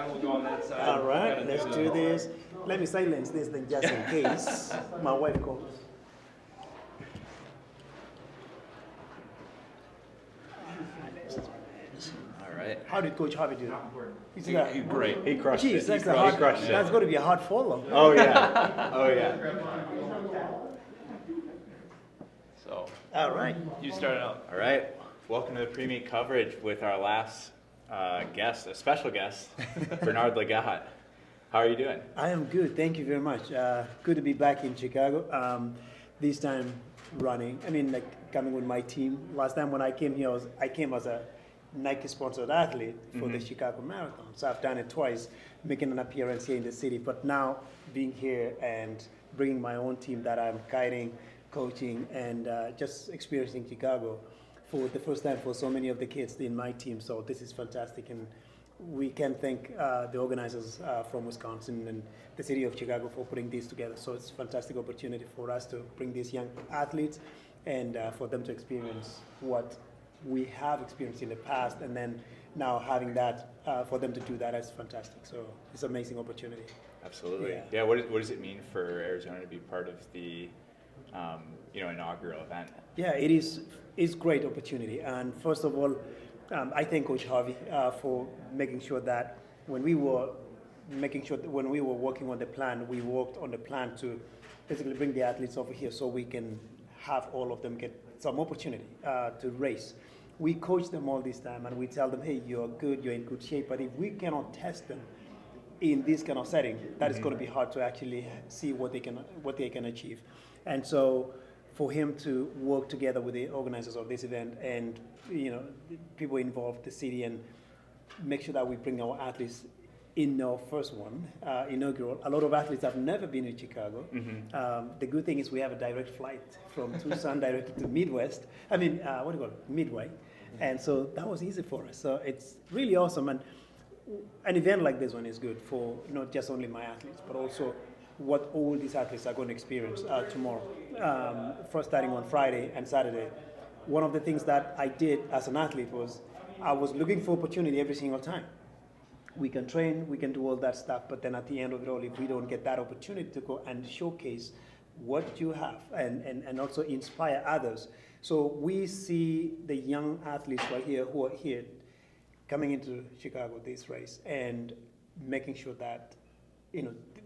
and we'll go on that side. All right, let's do this. Let me silence this thing just in case my wife calls. All right. How did Coach Harvey do? He's great. He crushed Jeez, it. that's He crushed it. that's going to be a hard follow. Oh yeah. Oh yeah. So, All right. you started out. All right. Welcome to the pre-meet coverage with our last guest, a special guest, Bernard Lagat. How are you doing? I am good. Thank you very much. Good to be back in Chicago. This time running. I mean, like coming with my team. Last time when I came here, I came as a Nike-sponsored athlete for the Chicago Marathon. So I've done it twice, making an appearance here in the city. But now being here and bringing my own team that I'm guiding, coaching, and just experiencing Chicago for the first time for so many of the kids in my team. So this is fantastic. And we can thank the organizers from Wisconsin and the city of Chicago for putting this together. So it's a fantastic opportunity for us to bring these young athletes and for them to experience what we have experienced in the past, and then now having that for them to do that is fantastic. So it's an amazing opportunity. Absolutely. Yeah. What does it mean for Arizona to be part of the inaugural event? Yeah, it's great opportunity. And first of all, I thank Coach Harvey for making sure that when we were working on the plan, we worked on the plan to basically bring the athletes over here so we can have all of them get some opportunity to race. We coach them all this time and we tell them, hey, you're good, you're in good shape, but if we cannot test them in this kind of setting, that is going to be hard to actually see what they can achieve. And so for him to work together with the organizers of this event and people involved, the city, and make sure that we bring our athletes in our first one, inaugural. A lot of athletes have never been in Chicago. The good thing is we have a direct flight from Tucson directly to Midwest. Midway. And so that was easy for us. So it's really awesome. And an event like this one is good for not just only my athletes, but also what all these athletes are going to experience tomorrow. First starting on Friday and Saturday. One of the things that I did as an athlete was I was looking for opportunity every single time. We can train, we can do all that stuff, but then at the end of it all, if we don't get that opportunity to go and showcase what you have and also inspire others. So we see the young athletes right here who are here coming into Chicago this race and making sure that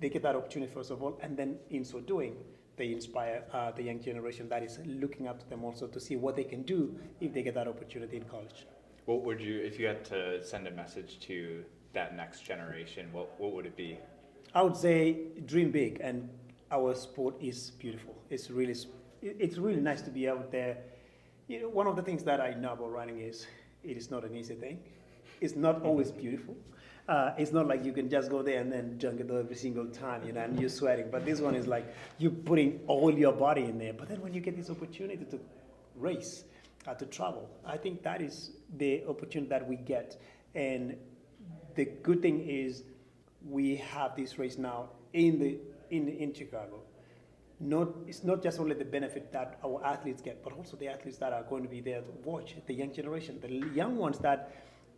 they get that opportunity first of all, and then in so doing, they inspire the young generation that is looking up to them also to see what they can do if they get that opportunity in college. What would you, if you had to send a message to that next generation, what would it be? I would say dream big, and our sport is beautiful. It's really nice to be out there. One of the things that I know about running is it is not an easy thing. It's not always beautiful. It's not like you can just go there and then junk it every single time, and you're sweating. But this one is like you're putting all your body in there. But then when you get this opportunity to race, to travel, I think that is the opportunity that we get. And the good thing is we have this race now in Chicago. It's not just only the benefit that our athletes get, but also the athletes that are going to be there to watch, the young generation, the young ones that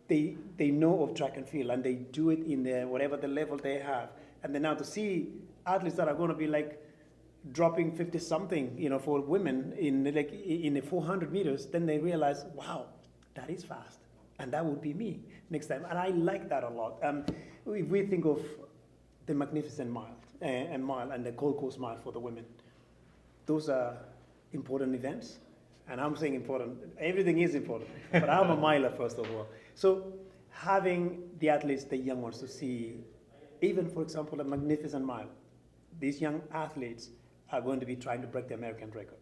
they know of track and field and they do it in whatever the level they have. And then now to see athletes that are going to be like dropping 50 something, for women in the 400 meters, then they realize, wow, that is fast. And that would be me next time. And I like that a lot. If we think of the Magnificent Mile and the Gold Coast Mile for the women, those are important events. And I'm saying important. Everything is important. But I'm a miler, first of all. So having the athletes, the young ones, to see, even, for example, the Magnificent Mile, these young athletes are going to be trying to break the American record.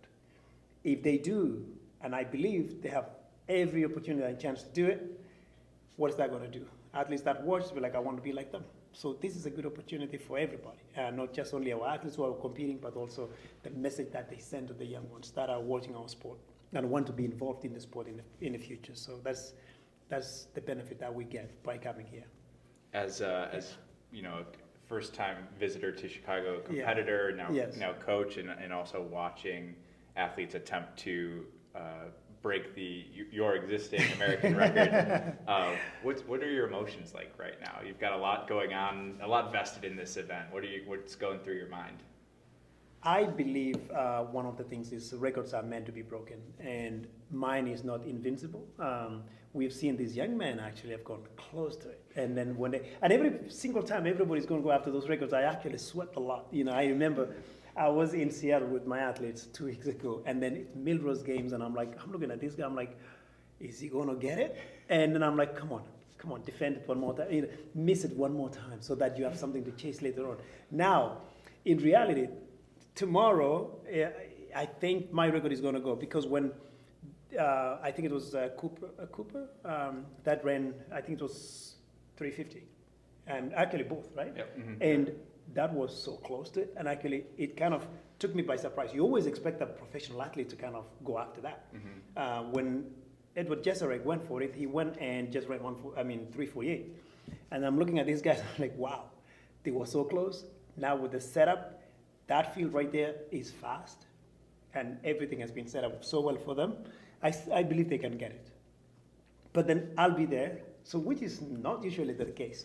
If they do, and I believe they have every opportunity and chance to do it, what is that going to do? Athletes that watch will be like, I want to be like them. So this is a good opportunity for everybody, not just only our athletes who are competing, but also the message that they send to the young ones that are watching our sport and want to be involved in the sport in the future. So that's the benefit that we get by coming here. As first-time visitor to Chicago, competitor, now coach, and also watching athletes attempt to break your existing American record. What are your emotions like right now? You've got a lot going on, a lot vested in this event. What's going through your mind? I believe one of the things is records are meant to be broken, and mine is not invincible. We've seen these young men actually have gone close to it, and then and every single time everybody's going to go after those records, I actually sweat a lot. I remember I was in Seattle with my athletes 2 weeks ago, and then it's Milrose games, and I'm looking at this guy, I'm like, is he going to get it? And then I'm like, come on, defend it one more time, miss it one more time, so that you have something to chase later on. Now, in reality, tomorrow, I think my record is going to go, because when I think it was Cooper that ran, I think it was 350, and actually both, right? Yep. Mm-hmm. And that was so close to it, and actually it kind of took me by surprise. You always expect a professional athlete to kind of go after that. Mm-hmm. When Edward Jeserek went for it, he went and just ran 348, and I'm looking at these guys, I'm like, wow, they were so close. Now with the setup, that field right there is fast, and everything has been set up so well for them. I believe they can get it. But then I'll be there, so which is not usually the case.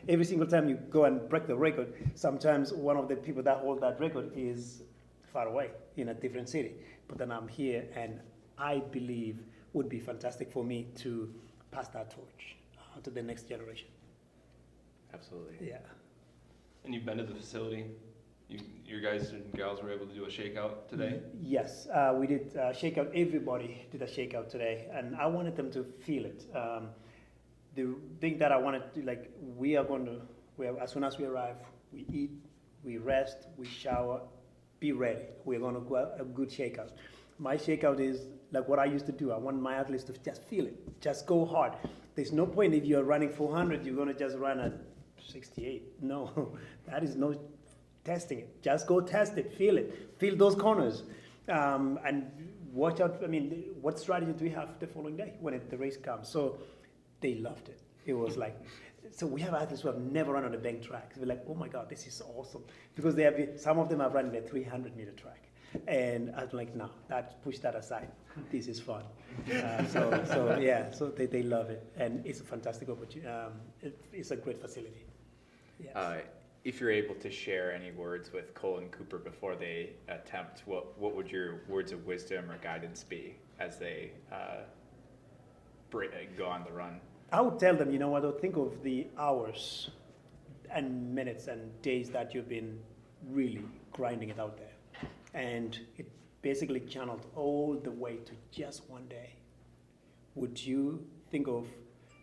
Every single time you go and break the record, sometimes one of the people that hold that record is far away in a different city. But then I'm here, and I believe would be fantastic for me to pass that torch to the next generation. Absolutely. Yeah. And you've been to the facility? Your guys and gals were able to do a shakeout today? Yes, we did shakeout. Everybody did a shakeout today, and I wanted them to feel it. The thing that I wanted to, as soon as we arrive, we eat, we rest, we shower, be ready. We're going to go a good shakeout. My shakeout is like what I used to do. I want my athletes to just feel it, just go hard. There's no point if you're running 400, you're going to just run at 68. No, that is no testing it. Just go test it, feel those corners, and watch out. What strategy do we have the following day when the race comes? So they loved it. It was like, so we have athletes who have never run on a bank track. We're like, oh my God, this is awesome. Because some of them have run the 300-meter track. And I was like, no, push that aside. This is fun. So they love it. And it's a fantastic opportunity. It's a great facility. Yes. If you're able to share any words with Cole and Cooper before they attempt, what would your words of wisdom or guidance be as they go on the run? I would tell them, think of the hours and minutes and days that you've been really grinding it out there. And it basically channeled all the way to just one day. Would you think of,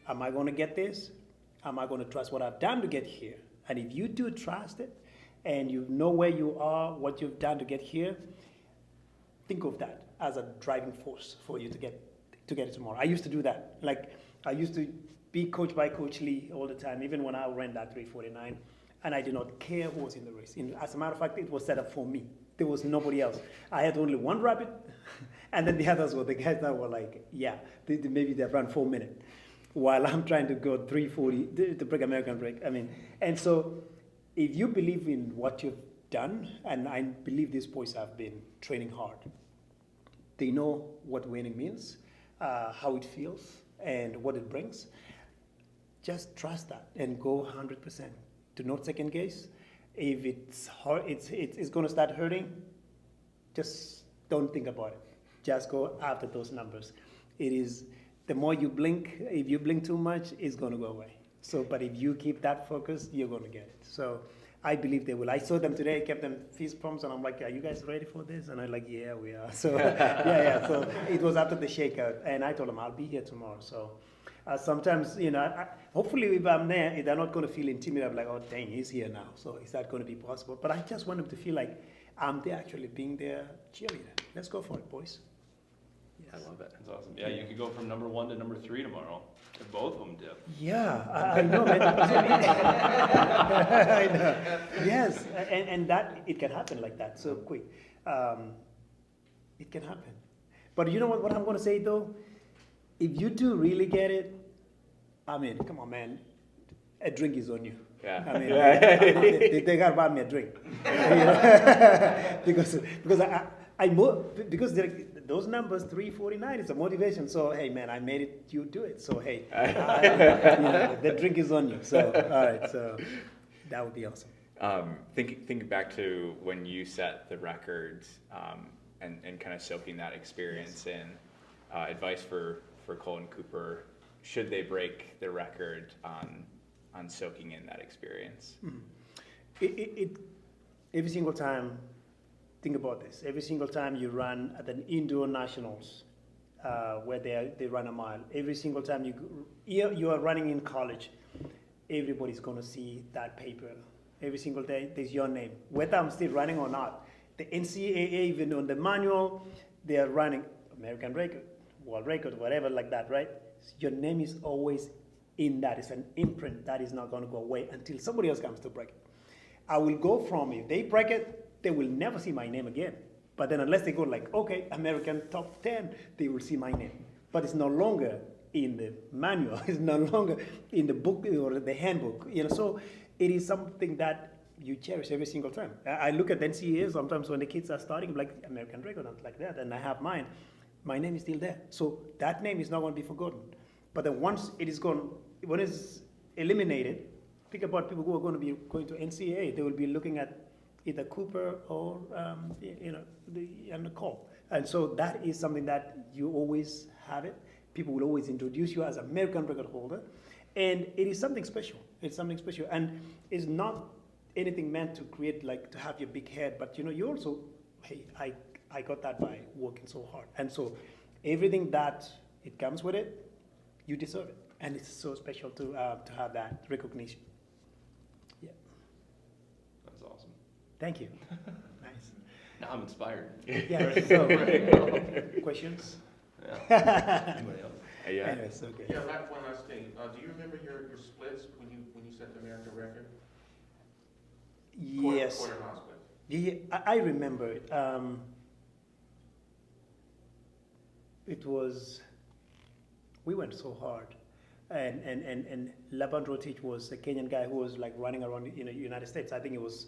am I going to get this? Am I going to trust what I've done to get here? And if you do trust it, and you know where you are, what you've done to get here, think of that as a driving force for you to get it tomorrow. I used to do that. I used to be coached by Coach Lee all the time, even when I ran that 349, and I did not care who was in the race. As a matter of fact, it was set up for me. There was nobody else. I had only one rabbit, and then the others were the guys that were like, maybe they ran 4 minutes, while I'm trying to go 340 to break American break. And so if you believe in what you've done, and I believe these boys have been training hard, they know what winning means, how it feels, and what it brings. Just trust that and go 100%. Do not second guess. If it's hard, it's going to start hurting, just don't think about it. Just go after those numbers. It is, the more you blink, if you blink too much, it's going to go away. But if you keep that focus, you're going to get it. So I believe they will. I saw them today, kept them fist pumps, and I'm like, are you guys ready for this? And I'm like, yeah, we are. So So it was after the shakeout, and I told them, I'll be here tomorrow. So sometimes, hopefully if I'm there, they're not going to feel intimidated. I'm like, oh, dang, he's here now. So is that going to be possible? But I just want them to feel like I'm there actually being their cheerleader. Let's go for it, boys. I love it. That's awesome. Yeah, you could go from number 1 to number 3 tomorrow. If both of them did. Yeah, I know, man. I know. Yes, and that, it can happen like that so quick. It can happen. But you know what I'm going to say, though? If you do really get it, come on, man. A drink is on you. Yeah. They got to buy me a drink. Because those numbers, 349, is a motivation. So, hey, man, I made it, you do it. So, hey, the drink is on you. So, all right, so that would be awesome. Thinking back to when you set the record and kind of soaking that experience in, advice for Cole and Cooper, should they break the record on soaking in that experience? Every single time, think about this. Every single time you run at an indoor nationals, where they run a mile, every single time you are running in college, everybody's going to see that paper. Every single day, there's your name. Whether I'm still running or not, the NCAA, even on the manual, they are running American record, world record, whatever like that, right? Your name is always in that. It's an imprint that is not going to go away until somebody else comes to break it. I will go from, if they break it, they will never see my name again. But then unless they go like, okay, American top 10, they will see my name. But it's no longer in the manual. It's no longer in the book or the handbook. So it is something that you cherish every single time. I look at NCAA sometimes when the kids are starting, like American record, like that, and I have mine. My name is still there. So that name is not going to be forgotten. But then once it is gone, when it's eliminated, think about people who are going to be going to NCAA. They will be looking at either Cooper or the Cole. And so that is something that you always have it. People will always introduce you as American record holder. And it is something special. It's something special. And it's not anything meant to create, like, to have your big head. But, you also, hey, I got that by working so hard. And so everything that it comes with it, you deserve it. And it's so special to have that recognition. Yeah. That's awesome. Thank you. Nice. Now I'm inspired. Yeah. So, questions? Yeah. Anybody else? Yeah. Anyways, okay. Yeah, one last thing. Do you remember your splits when you set the American record? Yes. Quarter mile split. Yeah, I remember it. It was, we went so hard. And Laban Rotich was a Kenyan guy who was like running around in the United States. I think it was,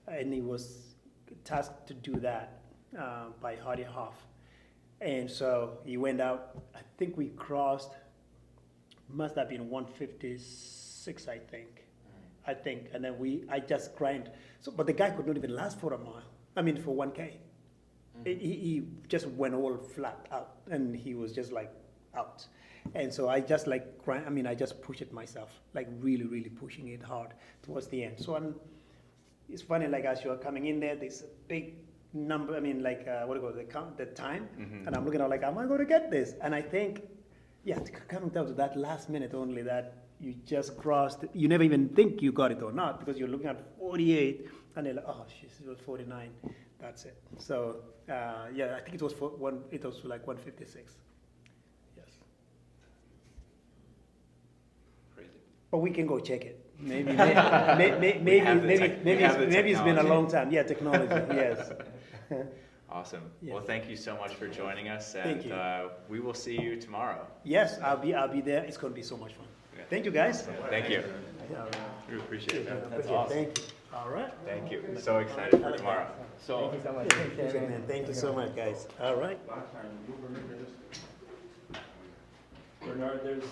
and he was tasked to do that by Hardy Hoff. And so he went out, I think we crossed, must have been 156, I think. And then I just grind. So, but the guy could not even last for a mile. I mean, for 1K. Mm-hmm. He just went all flat out, and he was just like out. And so I just like grind. I mean, I just push it myself, like really, really pushing it hard towards the end. So it's funny, like as you're coming in there, there's a big number. I mean, like what do you call the time? Mm-hmm. And I'm looking at like, am I going to get this? And I think, yeah, coming down to that last minute only that you just crossed, you never even think you got it or not because you're looking at 48 and they're like, oh, it was 49. That's it. So yeah, I think it was it was like 156. Yes. Crazy. But we can go check it. Maybe it's been a long time. Yeah, technology. Yes. Awesome. Yeah. Well, thank you so much for joining us, Thank and you. we will see you tomorrow. Yes, I'll be there. It's going to be so much fun. Yeah. Thank you, guys. Thank you. Yeah, all right. We appreciate Yeah, it. That's appreciate it. awesome. Thank you. All right. Thank you. So excited for tomorrow. So, Thank you so much. Appreciate it, man. Thank you so much, guys. All right. Last time, you remember this? Bernard, there's